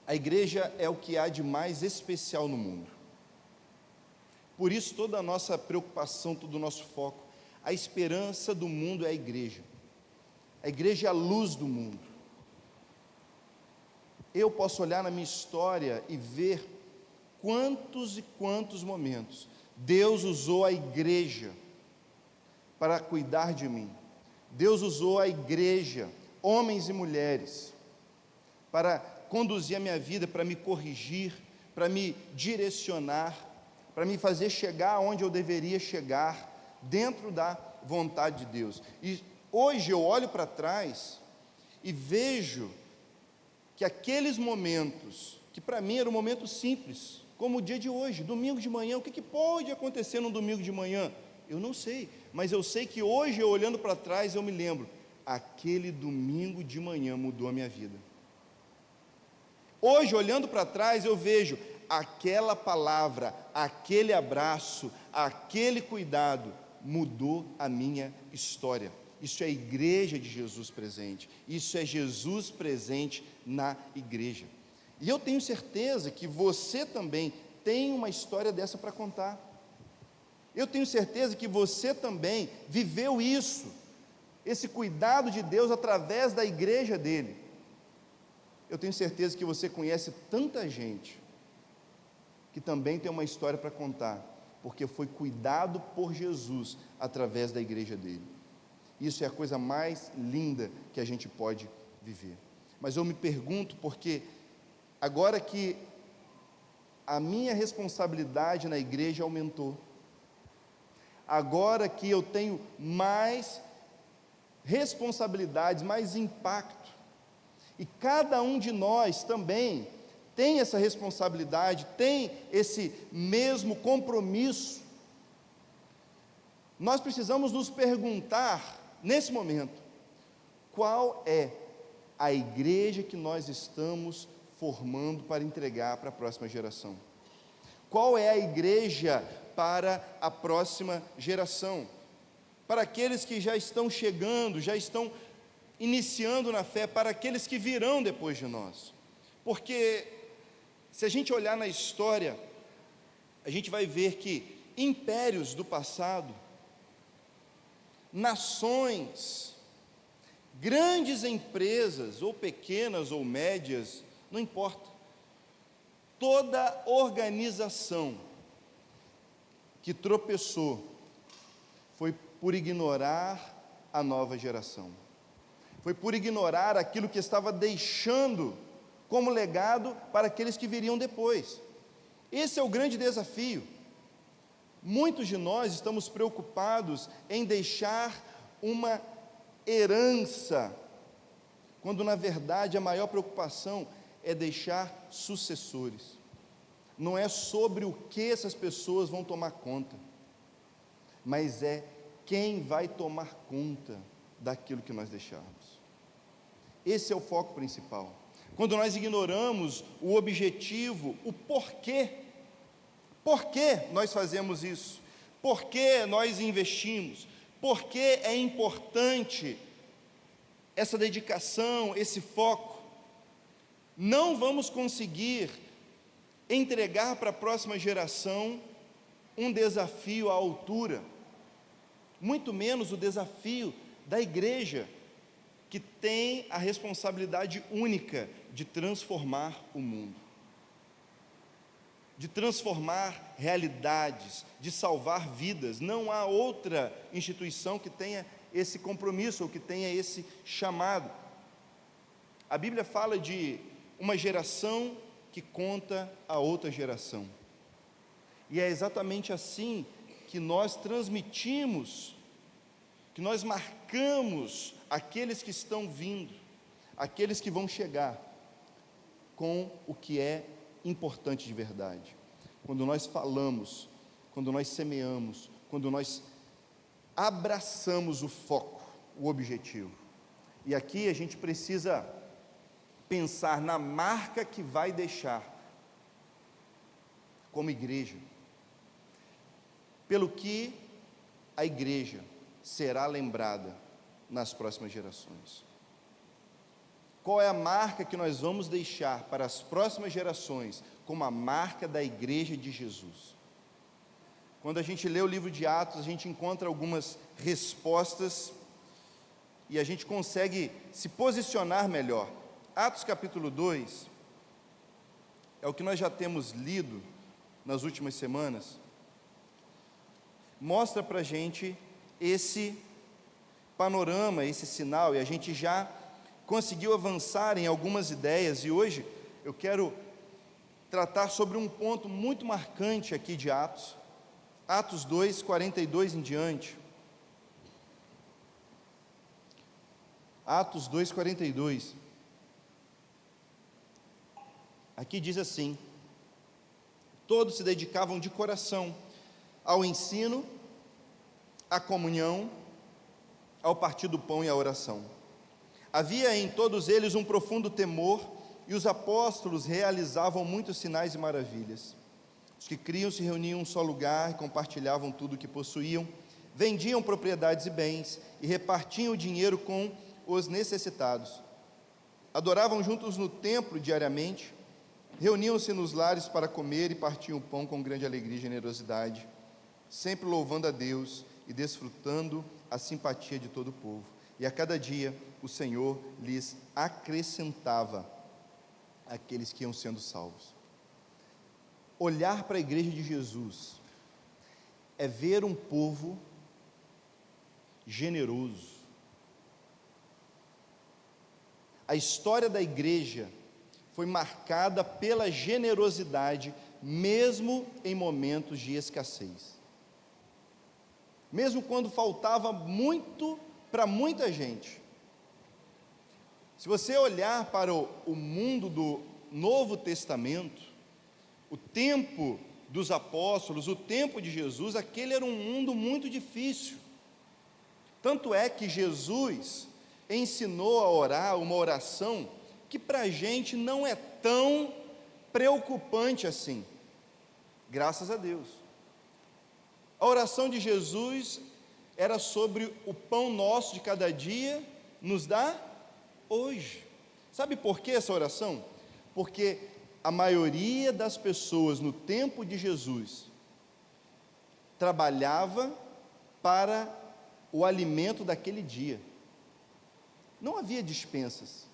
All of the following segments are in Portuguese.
A igreja é o que há de mais especial no mundo. Por isso, toda a nossa preocupação, todo o nosso foco, a esperança do mundo é a igreja. A igreja é a luz do mundo. Eu posso olhar na minha história e ver quantos e quantos momentos Deus usou a igreja para cuidar de mim. Deus usou a igreja, homens e mulheres, para conduzir a minha vida, para me corrigir, para me direcionar, para me fazer chegar onde eu deveria chegar, dentro da vontade de Deus. E hoje eu olho para trás e vejo que aqueles momentos, que para mim era um momento simples, como o dia de hoje, domingo de manhã, o que pode acontecer num domingo de manhã? Eu não sei, mas eu sei que hoje, eu olhando para trás, eu me lembro, aquele domingo de manhã mudou a minha vida. Hoje, olhando para trás, eu vejo aquela palavra, aquele abraço, aquele cuidado, mudou a minha história. Isso é a igreja de Jesus presente, isso é Jesus presente na igreja. E eu tenho certeza que você também tem uma história dessa para contar. Eu tenho certeza que você também viveu isso, esse cuidado de Deus através da igreja dele. Eu tenho certeza que você conhece tanta gente que também tem uma história para contar, porque foi cuidado por Jesus através da igreja dele. Isso é a coisa mais linda que a gente pode viver. Mas eu me pergunto, porque agora que a minha responsabilidade na igreja aumentou, agora que eu tenho mais responsabilidades, mais impacto, e cada um de nós também tem essa responsabilidade, tem esse mesmo compromisso, nós precisamos nos perguntar, nesse momento, qual é a igreja que nós estamos formando para entregar para a próxima geração? Qual é a igreja para a próxima geração? Para aqueles que já estão chegando, já estão iniciando na fé, para aqueles que virão depois de nós. Porque se a gente olhar na história, a gente vai ver que impérios do passado, nações, grandes empresas, ou pequenas ou médias, não importa, toda organização que tropeçou foi por ignorar a nova geração, foi por ignorar aquilo que estava deixando como legado para aqueles que viriam depois. Esse é o grande desafio. Muitos de nós estamos preocupados em deixar uma herança, quando na verdade a maior preocupação é deixar sucessores. Não é sobre o que essas pessoas vão tomar conta, mas é quem vai tomar conta daquilo que nós deixarmos. Esse é o foco principal. Quando nós ignoramos o objetivo, o porquê nós fazemos isso, por que nós investimos, por que é importante essa dedicação, esse foco, não vamos conseguir entregar para a próxima geração um desafio à altura, muito menos o desafio da igreja, que tem a responsabilidade única de transformar o mundo, de transformar realidades, de salvar vidas. Não há outra instituição que tenha esse compromisso, ou que tenha esse chamado. A Bíblia fala de uma geração que conta a outra geração, e é exatamente assim que nós transmitimos, que nós marcamos aqueles que estão vindo, aqueles que vão chegar, com o que é importante de verdade. Quando nós falamos, quando nós semeamos, quando nós abraçamos o foco, o objetivo. E aqui a gente precisa pensar na marca que vai deixar como igreja, pelo que a igreja será lembrada nas próximas gerações. Qual é a marca que nós vamos deixar para as próximas gerações como a marca da igreja de Jesus? Quando a gente lê o livro de Atos, a gente encontra algumas respostas e a gente consegue se posicionar melhor. Atos capítulo 2 é o que nós já temos lido nas últimas semanas. Mostra para a gente esse panorama, esse sinal, e a gente já conseguiu avançar em algumas ideias, e hoje eu quero tratar sobre um ponto muito marcante aqui de Atos, Atos 2, 42 em diante. Atos 2, 42. Aqui diz assim: todos se dedicavam de coração ao ensino, à comunhão, ao partir do pão e à oração. Havia em todos eles um profundo temor, e os apóstolos realizavam muitos sinais e maravilhas. Os que criam se reuniam em um só lugar e compartilhavam tudo o que possuíam, vendiam propriedades e bens e repartiam o dinheiro com os necessitados. Adoravam juntos no templo diariamente, reuniam-se nos lares para comer e partiam o pão com grande alegria e generosidade, sempre louvando a Deus e desfrutando a simpatia de todo o povo. E a cada dia o Senhor lhes acrescentava aqueles que iam sendo salvos. Olhar para a igreja de Jesus é ver um povo generoso. A história da igreja foi marcada pela generosidade, mesmo em momentos de escassez. Mesmo quando faltava muito para muita gente. Se você olhar para o mundo do Novo Testamento, o tempo dos apóstolos, o tempo de Jesus, aquele era um mundo muito difícil. Tanto é que Jesus ensinou a orar uma oração que para a gente não é tão preocupante assim, graças a Deus. A oração de Jesus era sobre o pão nosso de cada dia, nos dá hoje. Sabe por que essa oração? Porque a maioria das pessoas no tempo de Jesus trabalhava para o alimento daquele dia. Não havia dispensas.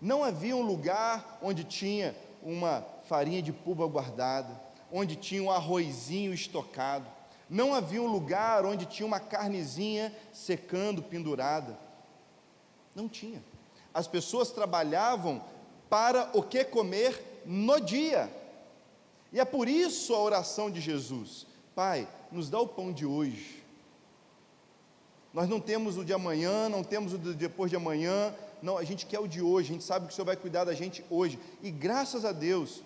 Não havia um lugar onde tinha uma farinha de puba guardada, onde tinha um arrozinho estocado. Não havia um lugar onde tinha uma carnezinha secando, pendurada. Não tinha. As pessoas trabalhavam para o que comer no dia. E é por isso a oração de Jesus: Pai, nos dá o pão de hoje. Nós não temos o de amanhã, não temos o de depois de amanhã, não, a gente quer o de hoje, a gente sabe que o Senhor vai cuidar da gente hoje. E graças a Deus,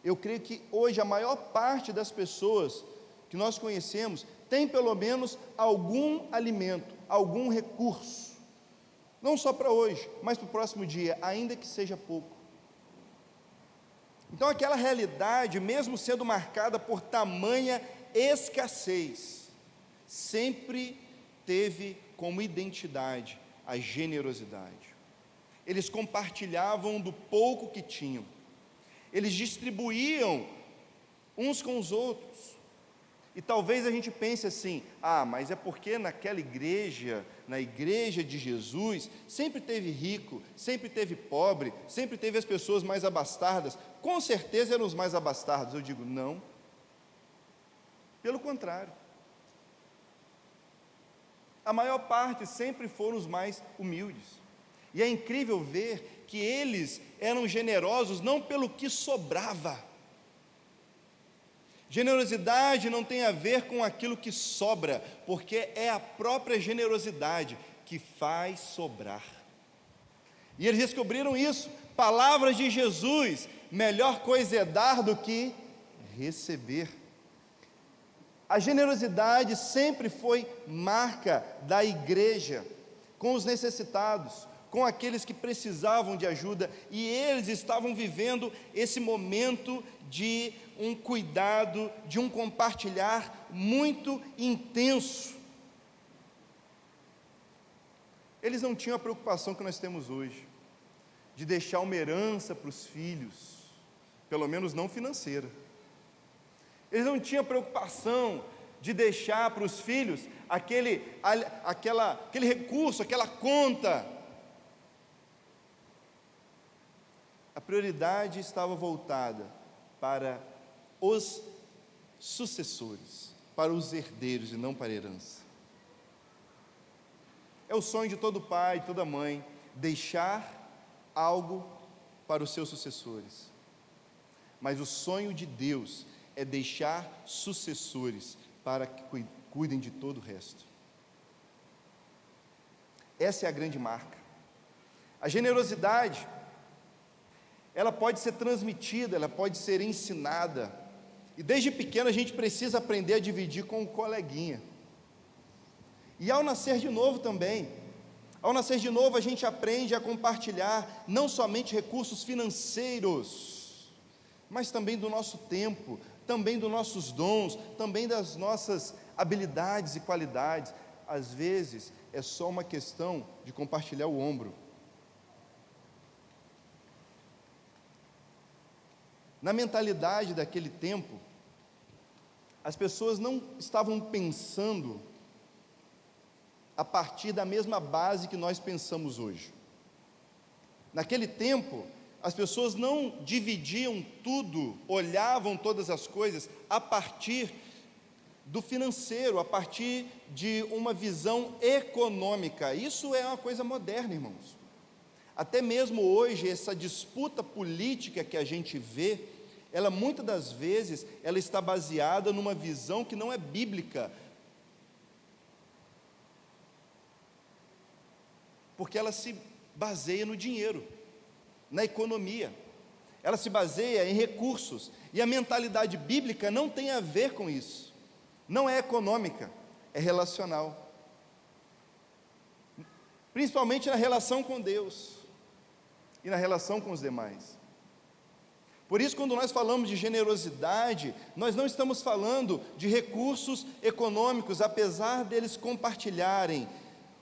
eu creio que hoje a maior parte das pessoas que nós conhecemos tem pelo menos algum alimento, algum recurso, não só para hoje, mas para o próximo dia, ainda que seja pouco. Então aquela realidade, mesmo sendo marcada por tamanha escassez, sempre teve como identidade a generosidade. Eles compartilhavam do pouco que tinham, eles distribuíam uns com os outros. E talvez a gente pense assim: mas é porque naquela igreja, na igreja de Jesus, sempre teve rico, sempre teve pobre, sempre teve as pessoas mais abastadas. Com certeza eram os mais abastados. Eu digo, não. Pelo contrário. A maior parte sempre foram os mais humildes. E é incrível ver que eles eram generosos não pelo que sobrava. Generosidade não tem a ver com aquilo que sobra, porque é a própria generosidade que faz sobrar. E eles descobriram isso. Palavras de Jesus: melhor coisa é dar do que receber. A generosidade sempre foi marca da igreja, com os necessitados, com aqueles que precisavam de ajuda, e eles estavam vivendo esse momento de um cuidado, de um compartilhar muito intenso. Eles não tinham a preocupação que nós temos hoje. de deixar uma herança para os filhos, pelo menos não financeira. Eles não tinham preocupação de deixar para os filhos aquele recurso, aquela conta. A prioridade estava voltada para os sucessores, para os herdeiros e não para a herança. É o sonho de todo pai, de toda mãe, deixar algo para os seus sucessores. Mas o sonho de Deus é deixar sucessores para que cuidem de todo o resto. Essa é a grande marca. A generosidade, ela pode ser transmitida, ela pode ser ensinada. E desde pequeno a gente precisa aprender a dividir com o coleguinha. E ao nascer de novo também, ao nascer de novo a gente aprende a compartilhar não somente recursos financeiros, mas também do nosso tempo, também dos nossos dons, também das nossas habilidades e qualidades. Às vezes é só uma questão de compartilhar o ombro. Na mentalidade daquele tempo, as pessoas não estavam pensando a partir da mesma base que nós pensamos hoje. Naquele tempo, as pessoas não dividiam tudo, olhavam todas as coisas a partir do financeiro, a partir de uma visão econômica. Isso é uma coisa moderna, irmãos. Até mesmo hoje, essa disputa política que a gente vê, ela muitas das vezes, ela está baseada numa visão que não é bíblica, porque ela se baseia no dinheiro, na economia, ela se baseia em recursos, e a mentalidade bíblica não tem a ver com isso, não é econômica, é relacional, principalmente na relação com Deus, e na relação com os demais. Por isso, quando nós falamos de generosidade, nós não estamos falando de recursos econômicos, apesar deles compartilharem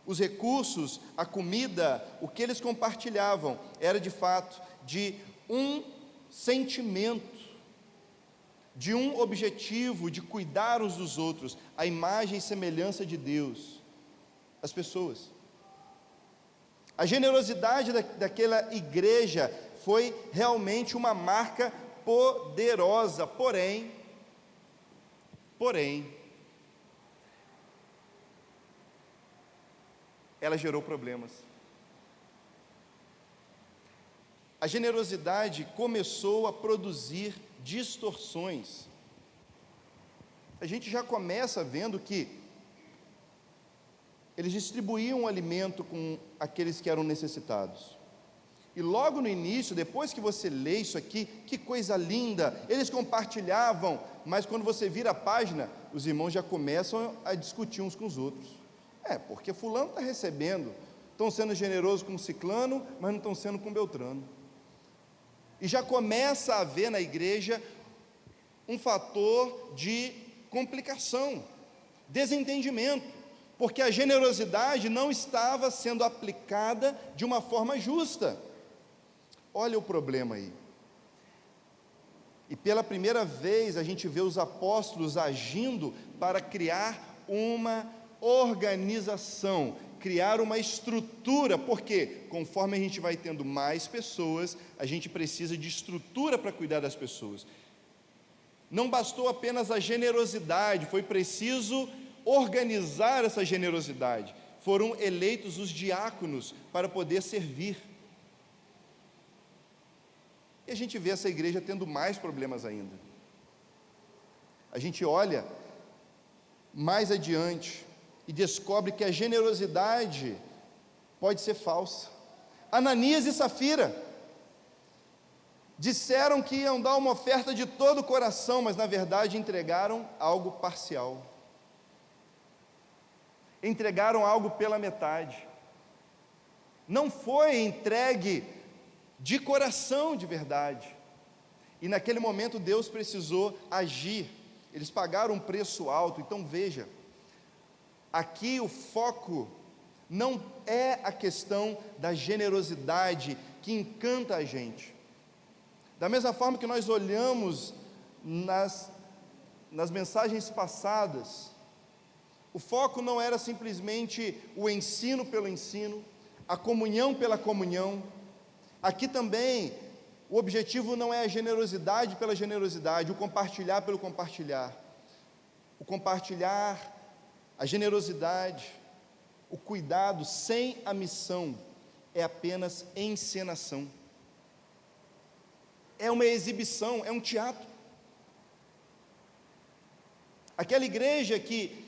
os recursos, a comida, o que eles compartilhavam, era de fato de um sentimento, de um objetivo, de cuidar uns dos outros, a imagem e semelhança de Deus, as pessoas. A generosidade daquela igreja foi realmente uma marca poderosa, porém, ela gerou problemas. A generosidade começou a produzir distorções. A gente já começa vendo que eles distribuíam o alimento com aqueles que eram necessitados. E logo no início, depois que você lê isso aqui, que coisa linda, eles compartilhavam, mas quando você vira a página, os irmãos já começam a discutir uns com os outros. Porque fulano está recebendo, estão sendo generosos com ciclano, mas não estão sendo com beltrano. E já começa a haver na igreja um fator de complicação, desentendimento, porque a generosidade não estava sendo aplicada de uma forma justa. Olha o problema aí. E pela primeira vez a gente vê os apóstolos agindo para criar uma organização, criar uma estrutura, porque conforme a gente vai tendo mais pessoas, a gente precisa de estrutura para cuidar das pessoas. Não bastou apenas a generosidade, foi preciso organizar essa generosidade. Foram eleitos os diáconos para poder servir. E a gente vê essa igreja tendo mais problemas ainda. A gente olha mais adiante e descobre que a generosidade pode ser falsa. Ananias e Safira disseram que iam dar uma oferta de todo o coração, mas na verdade entregaram algo parcial. Entregaram algo pela metade. Não foi entregue de coração de verdade. E naquele momento Deus precisou agir. Eles pagaram um preço alto. Então veja, aqui o foco Não é a questão da generosidade que encanta a gente. Da mesma forma que nós olhamos nas mensagens passadas, o foco não era simplesmente o ensino pelo ensino, a comunhão pela comunhão. Aqui também, o objetivo não é a generosidade pela generosidade, o compartilhar pelo compartilhar. O compartilhar, a generosidade, o cuidado sem a missão é apenas encenação. É uma exibição, é um teatro. Aquela igreja que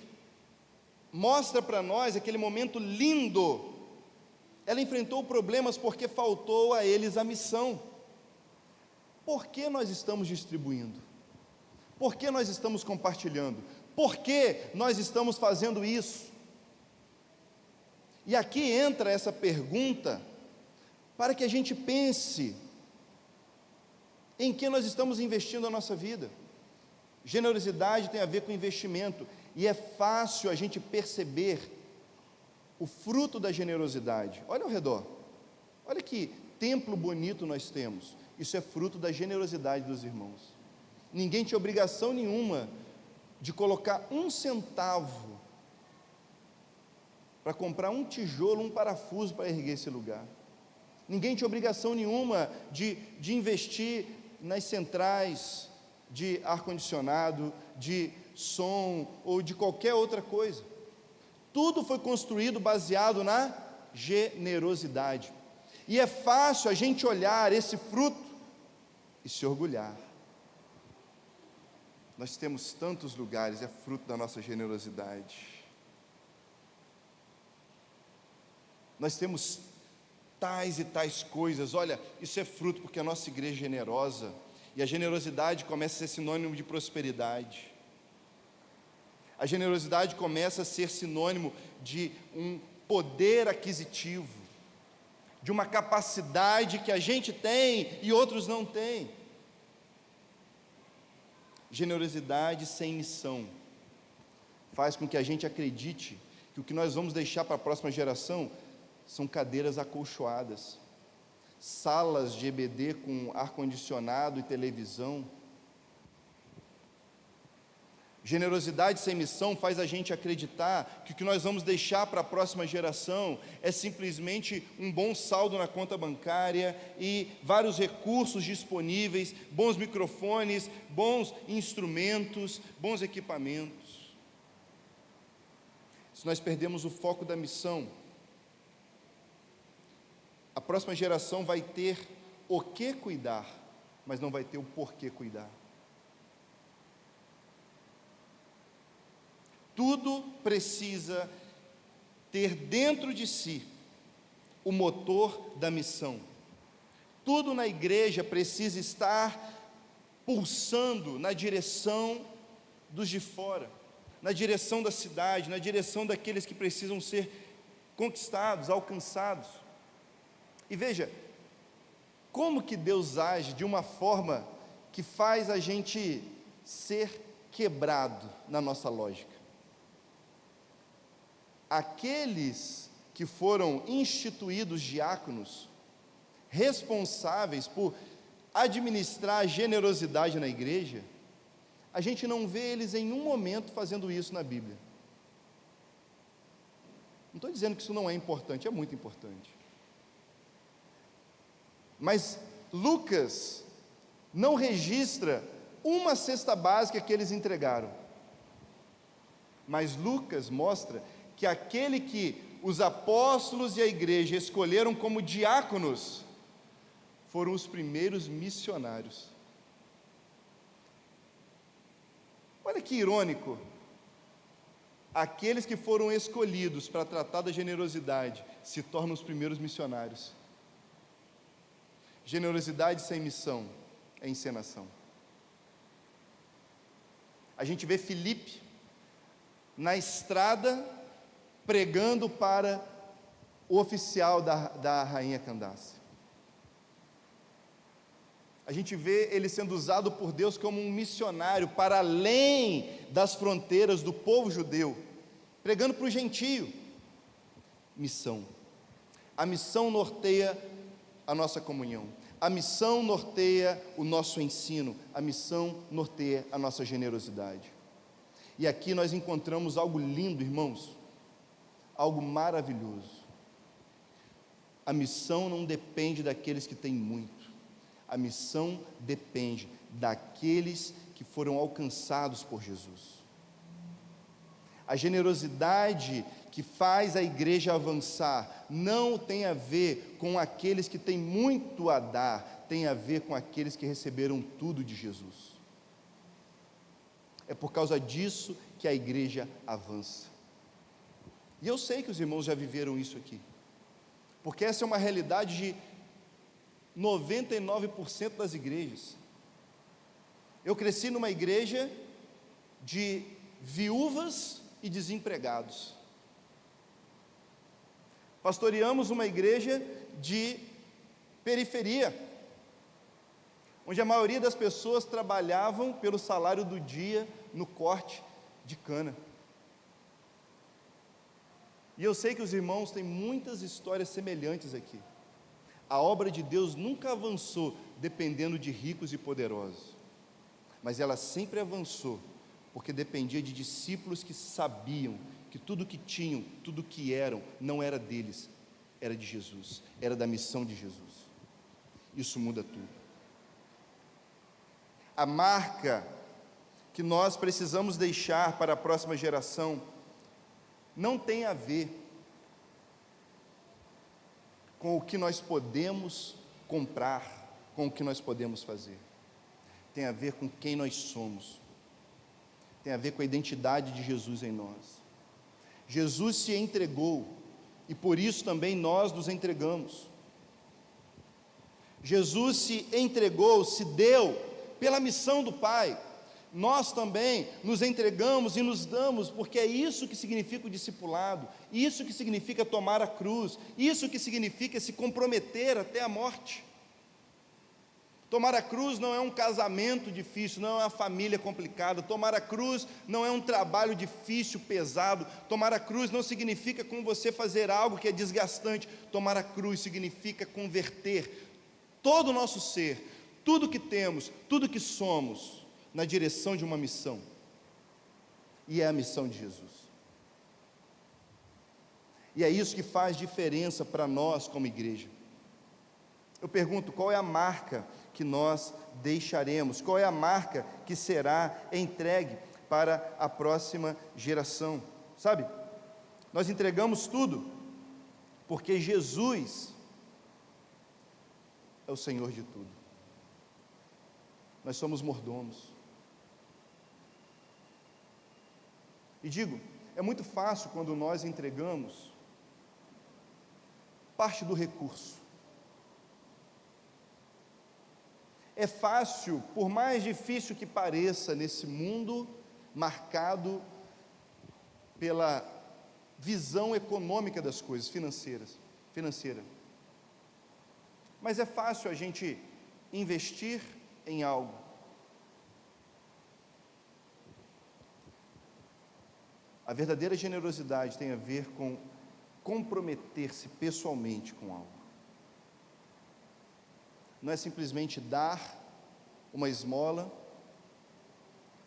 mostra para nós aquele momento lindo, ela enfrentou problemas porque faltou a eles a missão. Por que nós estamos distribuindo? Por que nós estamos compartilhando? Por que nós estamos fazendo isso? E aqui entra essa pergunta para que a gente pense em que nós estamos investindo a nossa vida. Generosidade tem a ver com investimento, e é fácil a gente perceber o fruto da generosidade. Olha ao redor, olha que templo bonito nós temos. Isso é fruto da generosidade dos irmãos. Ninguém tinha obrigação nenhuma de colocar 1 centavo para comprar um tijolo, um parafuso para erguer esse lugar. Ninguém tinha obrigação nenhuma de investir nas centrais de ar-condicionado, de som ou de qualquer outra coisa. Tudo foi construído baseado na generosidade. E é fácil a gente olhar esse fruto e se orgulhar. Nós temos tantos lugares, é fruto da nossa generosidade. Nós temos tais e tais coisas. Olha, isso é fruto porque a nossa igreja é generosa, e a generosidade começa a ser sinônimo de prosperidade. A generosidade começa a ser sinônimo de um poder aquisitivo, de uma capacidade que a gente tem e outros não têm. Generosidade sem missão faz com que a gente acredite que o que nós vamos deixar para a próxima geração são cadeiras acolchoadas, salas de EBD com ar-condicionado e televisão. Generosidade sem missão faz a gente acreditar que o que nós vamos deixar para a próxima geração é simplesmente um bom saldo na conta bancária e vários recursos disponíveis, bons microfones, bons instrumentos, bons equipamentos. Se nós perdemos o foco da missão, a próxima geração vai ter o que cuidar, mas não vai ter o porquê cuidar. Tudo precisa ter dentro de si o motor da missão. Tudo na igreja precisa estar pulsando na direção dos de fora, na direção da cidade, na direção daqueles que precisam ser conquistados, alcançados. E veja, como que Deus age de uma forma que faz a gente ser quebrado na nossa lógica. Aqueles que foram instituídos diáconos, responsáveis por administrar a generosidade na igreja, a gente não vê eles em um momento fazendo isso na Bíblia. Não estou dizendo que isso não é importante, é muito importante. Mas Lucas não registra uma cesta básica que eles entregaram. Mas Lucas mostra que aquele que os apóstolos e a igreja escolheram como diáconos foram os primeiros missionários. Olha que irônico, aqueles que foram escolhidos para tratar da generosidade se tornam os primeiros missionários. Generosidade sem missão é encenação. A gente vê Filipe na estrada pregando para o oficial da rainha Candace. A gente vê ele sendo usado por Deus como um missionário para além das fronteiras do povo judeu, pregando para o gentio. missão. A missão norteia a nossa comunhão. A missão norteia o nosso ensino. A missão norteia a nossa generosidade. E aqui nós encontramos algo lindo, irmãos, algo maravilhoso. A missão não depende daqueles que têm muito. A missão depende daqueles que foram alcançados por Jesus. A generosidade que faz a igreja avançar não tem a ver com aqueles que têm muito a dar, tem a ver com aqueles que receberam tudo de Jesus. É por causa disso que a igreja avança. E eu sei que os irmãos já viveram isso aqui, porque essa é uma realidade de 99% das igrejas. Eu cresci numa igreja de viúvas e desempregados. Pastoreamos uma igreja de periferia, onde a maioria das pessoas trabalhavam pelo salário do dia no corte de cana. E eu sei que os irmãos têm muitas histórias semelhantes aqui. A obra de Deus nunca avançou dependendo de ricos e poderosos, mas ela sempre avançou porque dependia de discípulos que sabiam que tudo que tinham, tudo que eram, não era deles, era de Jesus, era da missão de Jesus. Isso muda tudo. A marca que nós precisamos deixar para a próxima geração não tem a ver com o que nós podemos comprar, com o que nós podemos fazer. Tem a ver com quem nós somos. Tem a ver com a identidade de Jesus em nós. Jesus se entregou e por isso também nós nos entregamos. Jesus se entregou, se deu pela missão do Pai. Nós também nos entregamos e nos damos, porque é isso que significa o discipulado, isso que significa tomar a cruz, isso que significa se comprometer até a morte. Tomar a cruz não é um casamento difícil, não é uma família complicada. Tomar a cruz não é um trabalho difícil, pesado. Tomar a cruz não significa com você fazer algo que é desgastante. Tomar a cruz significa converter todo o nosso ser, tudo que temos, tudo que somos, na direção de uma missão. E é a missão de Jesus. E é isso que faz diferença para nós como igreja. Eu pergunto, qual é a marca que nós deixaremos? Qual é a marca que será entregue para a próxima geração? Sabe, nós entregamos tudo, porque Jesus é o Senhor de tudo. Nós somos mordomos. E digo, é muito fácil quando nós entregamos parte do recurso. É fácil, por mais difícil que pareça, nesse mundo marcado pela visão econômica das coisas, financeira. Mas é fácil a gente investir em algo. A verdadeira generosidade tem a ver com comprometer-se pessoalmente com algo. Não é simplesmente dar uma esmola,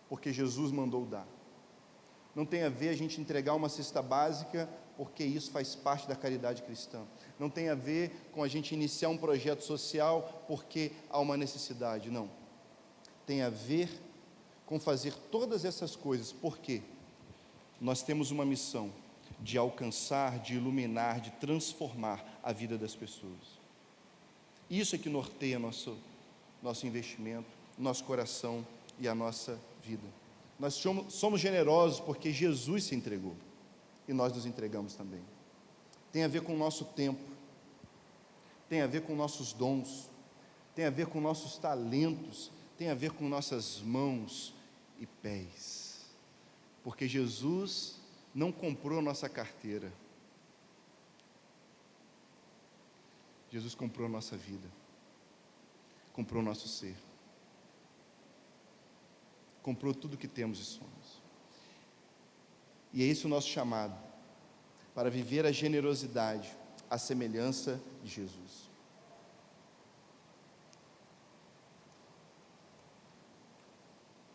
porque Jesus mandou dar. Não tem a ver a gente entregar uma cesta básica, porque isso faz parte da caridade cristã. Não tem a ver com a gente iniciar um projeto social, porque há uma necessidade. Não. Tem a ver com fazer todas essas coisas, porque nós temos uma missão de alcançar, de iluminar, de transformar a vida das pessoas. Isso é que norteia nosso investimento, nosso coração e a nossa vida. Nós somos generosos porque Jesus se entregou e nós nos entregamos também. Tem a ver com o nosso tempo, tem a ver com nossos dons, tem a ver com nossos talentos, tem a ver com nossas mãos e pés. Porque Jesus não comprou nossa carteira. Jesus comprou a nossa vida, comprou o nosso ser, comprou tudo que temos e somos. E é esse o nosso chamado, para viver a generosidade, à semelhança de Jesus.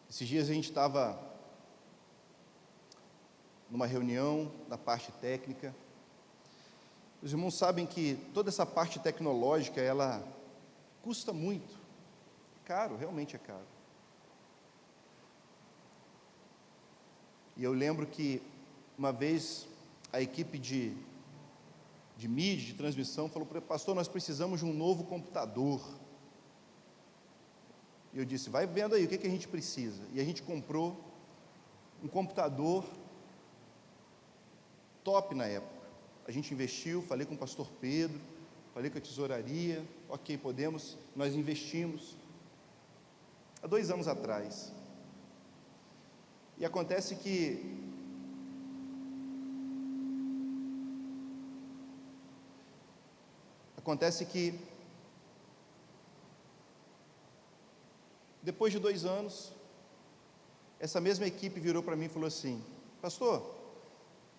Esses dias a gente estava numa reunião da parte técnica. Os irmãos sabem que toda essa parte tecnológica, ela custa muito, é caro, realmente é caro. E eu lembro que uma vez a equipe de mídia, de transmissão, falou para o pastor, nós precisamos de um novo computador. E eu disse, vai vendo aí o que a gente precisa. E a gente comprou um computador top na época. A gente investiu, falei com o pastor Pedro, falei com a tesouraria, ok, podemos, nós investimos. Há 2 anos atrás. E acontece que depois de 2 anos, essa mesma equipe virou para mim e falou assim, pastor,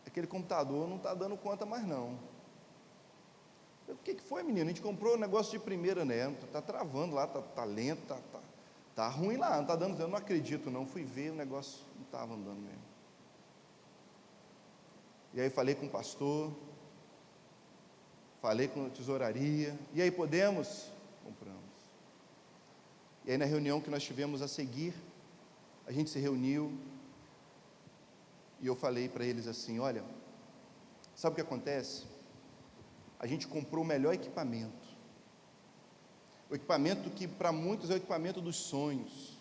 aquele computador não está dando conta mais não. O que foi, menino? A gente comprou um negócio de primeira, né? Está travando lá, está lento, está ruim lá, não está dando, eu não acredito não, fui ver, o negócio não estava andando mesmo. E aí falei com o pastor, falei com a tesouraria, e aí podemos? Compramos. E aí na reunião que nós tivemos a seguir, a gente se reuniu, e eu falei para eles assim, olha, sabe o que acontece? A gente comprou o melhor equipamento, o equipamento que para muitos é o equipamento dos sonhos,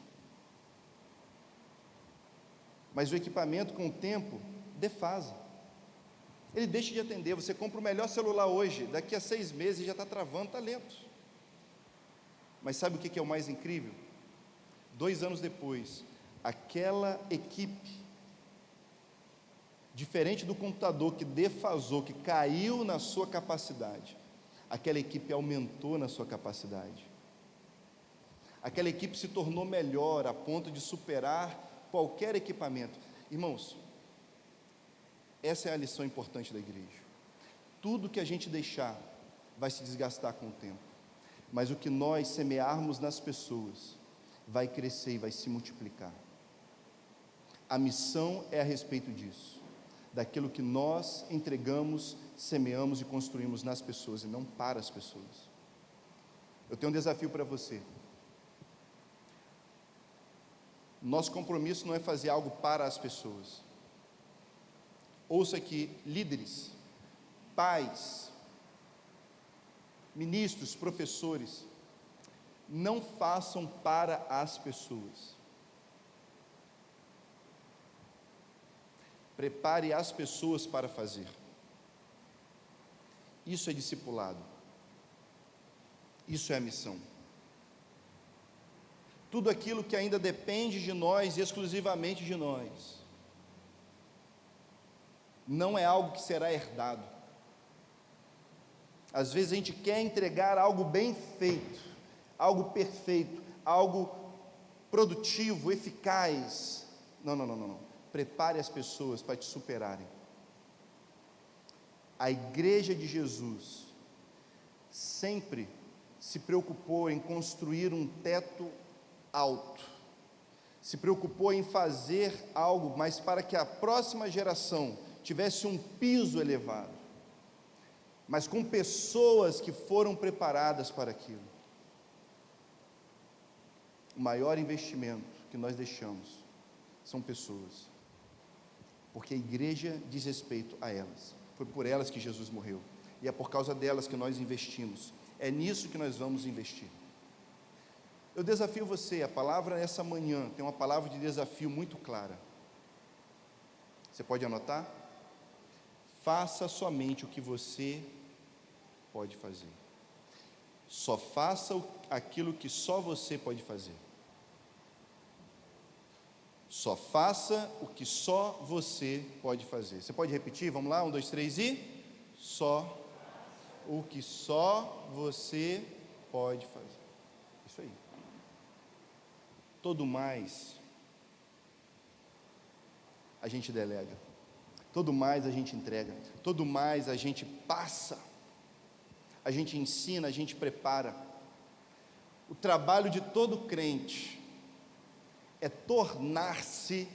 mas o equipamento com o tempo defasa, ele deixa de atender. Você compra o melhor celular hoje, daqui a 6 meses já está travando, está lento. Mas sabe o que é o mais incrível? 2 anos depois, aquela equipe, diferente do computador que defasou, que caiu na sua capacidade, aquela equipe aumentou na sua capacidade. Aquela equipe se tornou melhor a ponto de superar qualquer equipamento. Irmãos, essa é a lição importante da igreja. Tudo que a gente deixar vai se desgastar com o tempo, mas o que nós semearmos nas pessoas vai crescer e vai se multiplicar. A missão é a respeito disso, daquilo que nós entregamos, semeamos e construímos nas pessoas e não para as pessoas. Eu tenho um desafio para você. Nosso compromisso não é fazer algo para as pessoas. Ouça aqui, líderes, pais, ministros, professores, não façam para as pessoas. Prepare as pessoas para fazer. Isso é discipulado. Isso é a missão. Tudo aquilo que ainda depende de nós, exclusivamente de nós, não é algo que será herdado. Às vezes a gente quer entregar algo bem feito, algo perfeito, algo produtivo, eficaz. Não. Prepare as pessoas para te superarem. A igreja de Jesus sempre se preocupou em construir um teto alto, se preocupou em fazer algo, mas para que a próxima geração tivesse um piso elevado, mas com pessoas que foram preparadas para aquilo. O maior investimento que nós deixamos são pessoas, porque a igreja diz respeito a elas. Foi por elas que Jesus morreu, e é por causa delas que nós investimos. É nisso que nós vamos investir. Eu desafio você, a palavra nessa manhã tem uma palavra de desafio muito clara. Você pode anotar? Faça somente o que você pode fazer. Só faça aquilo que só você pode fazer. Só faça o que só você pode fazer. Você pode repetir? Vamos lá? 1, 2, 3 e... Só o que só você pode fazer. Isso aí. Todo mais a gente delega. todo mais a gente entrega, todo mais a gente passa, a gente ensina, a gente prepara. O trabalho de todo crente é tornar-se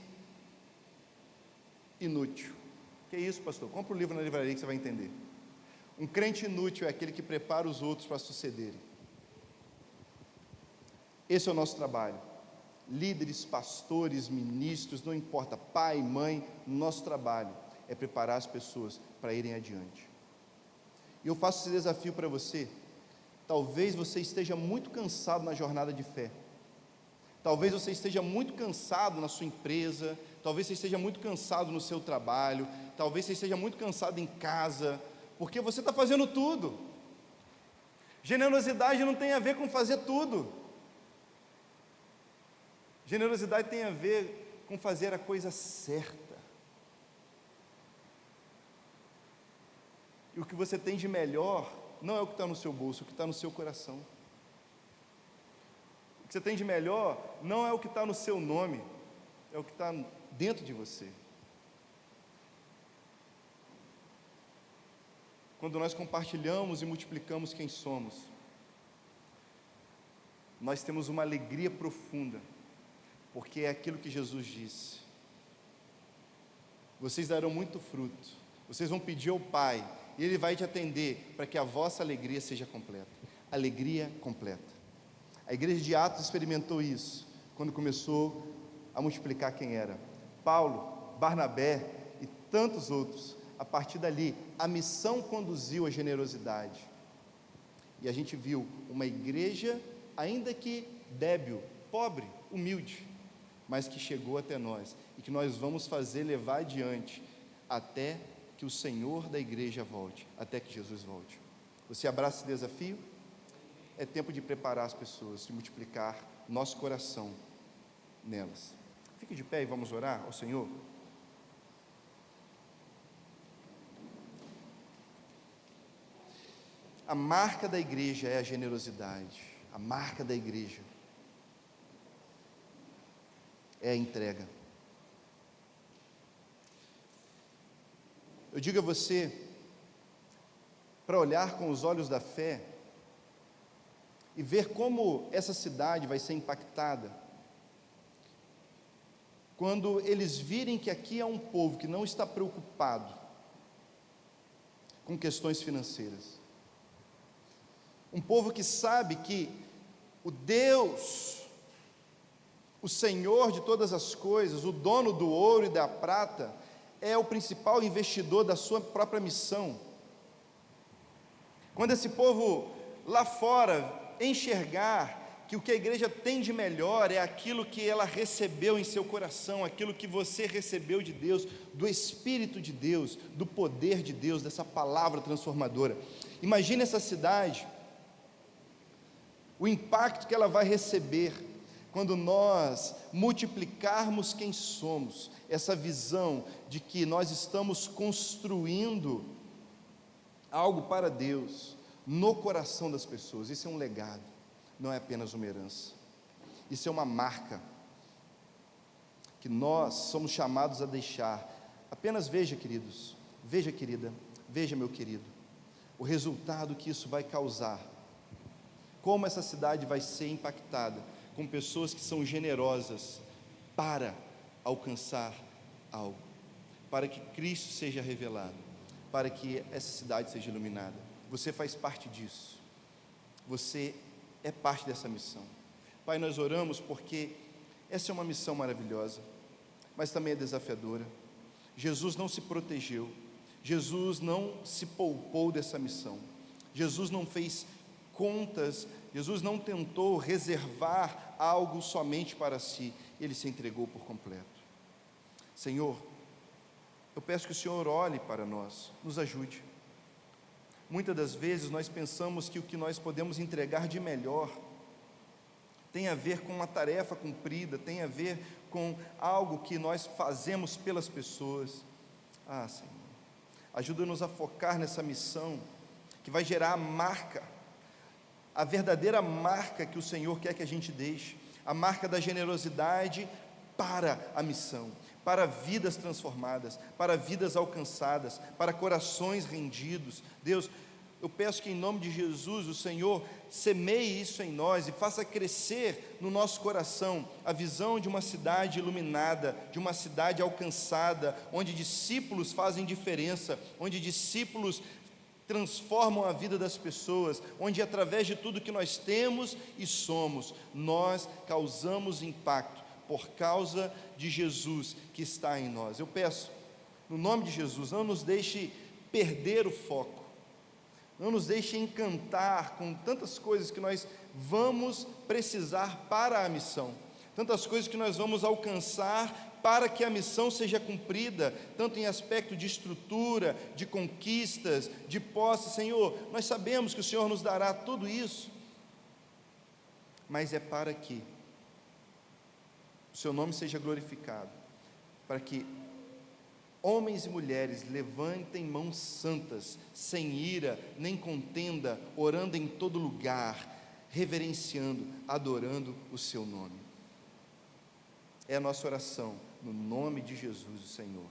inútil. Que isso, pastor? Compra um livro na livraria que você vai entender. Um crente inútil é aquele que prepara os outros para sucederem. Esse é o nosso trabalho. Líderes, pastores, ministros, não importa, pai, mãe, nosso trabalho é preparar as pessoas para irem adiante. E eu faço esse desafio para você. Talvez você esteja muito cansado na jornada de fé. Talvez você esteja muito cansado na sua empresa, talvez você esteja muito cansado no seu trabalho, talvez você esteja muito cansado em casa, porque você está fazendo tudo. Generosidade não tem a ver com fazer tudo. Generosidade tem a ver com fazer a coisa certa. E o que você tem de melhor não é o que está no seu bolso, é o que está no seu coração. O que você tem de melhor não é o que está no seu nome, é o que está dentro de você. Quando nós compartilhamos e multiplicamos quem somos, nós temos uma alegria profunda, porque é aquilo que Jesus disse: vocês darão muito fruto, vocês vão pedir ao Pai, e Ele vai te atender, para que a vossa alegria seja completa. Alegria completa. A igreja de Atos experimentou isso, quando começou a multiplicar quem era. Paulo, Barnabé e tantos outros. A partir dali, a missão conduziu a generosidade. E a gente viu uma igreja, ainda que débil, pobre, humilde, mas que chegou até nós, e que nós vamos fazer levar adiante, até que o Senhor da igreja volte, até que Jesus volte. Você abraça esse desafio? É tempo de preparar as pessoas, de multiplicar nosso coração nelas. Fique de pé e vamos orar ao Senhor. A marca da igreja é a generosidade. A marca da igreja é a entrega. Eu digo a você, para olhar com os olhos da fé e ver como essa cidade vai ser impactada, quando eles virem que aqui há um povo que não está preocupado com questões financeiras, um povo que sabe que o Deus, o Senhor de todas as coisas, o dono do ouro e da prata, é o principal investidor da sua própria missão. Quando esse povo lá fora enxergar que o que a igreja tem de melhor é aquilo que ela recebeu em seu coração, aquilo que você recebeu de Deus, do Espírito de Deus, do poder de Deus, dessa palavra transformadora. Imagine essa cidade, o impacto que ela vai receber quando nós multiplicarmos quem somos, essa visão de que nós estamos construindo algo para Deus no coração das pessoas. Isso é um legado, não é apenas uma herança. Isso é uma marca que nós somos chamados a deixar. Apenas veja, queridos, veja, querida, veja, meu querido, o resultado que isso vai causar. Como essa cidade vai ser impactada com pessoas que são generosas para alcançar algo, para que Cristo seja revelado, para que essa cidade seja iluminada. Você faz parte disso, você é parte dessa missão. Pai, nós oramos porque essa é uma missão maravilhosa, mas também é desafiadora. Jesus não se protegeu, Jesus não se poupou dessa missão, Jesus não fez contas, Jesus não tentou reservar algo somente para si, Ele se entregou por completo. Senhor, eu peço que o Senhor olhe para nós, nos ajude. Muitas das vezes nós pensamos que o que nós podemos entregar de melhor tem a ver com uma tarefa cumprida, tem a ver com algo que nós fazemos pelas pessoas. Senhor, ajuda-nos a focar nessa missão que vai gerar a marca, a verdadeira marca que o Senhor quer que a gente deixe, a marca da generosidade para a missão, para vidas transformadas, para vidas alcançadas, para corações rendidos. Deus, eu peço que em nome de Jesus o Senhor semeie isso em nós e faça crescer no nosso coração a visão de uma cidade iluminada, de uma cidade alcançada, onde discípulos fazem diferença, onde discípulos transformam a vida das pessoas, onde através de tudo que nós temos e somos, nós causamos impacto por causa de Jesus que está em nós. Eu peço, no nome de Jesus, não nos deixe perder o foco, não nos deixe encantar com tantas coisas que nós vamos precisar para a missão, tantas coisas que nós vamos alcançar para que a missão seja cumprida, tanto em aspecto de estrutura, de conquistas, de posse. Senhor, nós sabemos que o Senhor nos dará tudo isso, mas é para que o Seu nome seja glorificado, para que homens e mulheres levantem mãos santas, sem ira, nem contenda, orando em todo lugar, reverenciando, adorando o Seu nome. É a nossa oração, no nome de Jesus, o Senhor.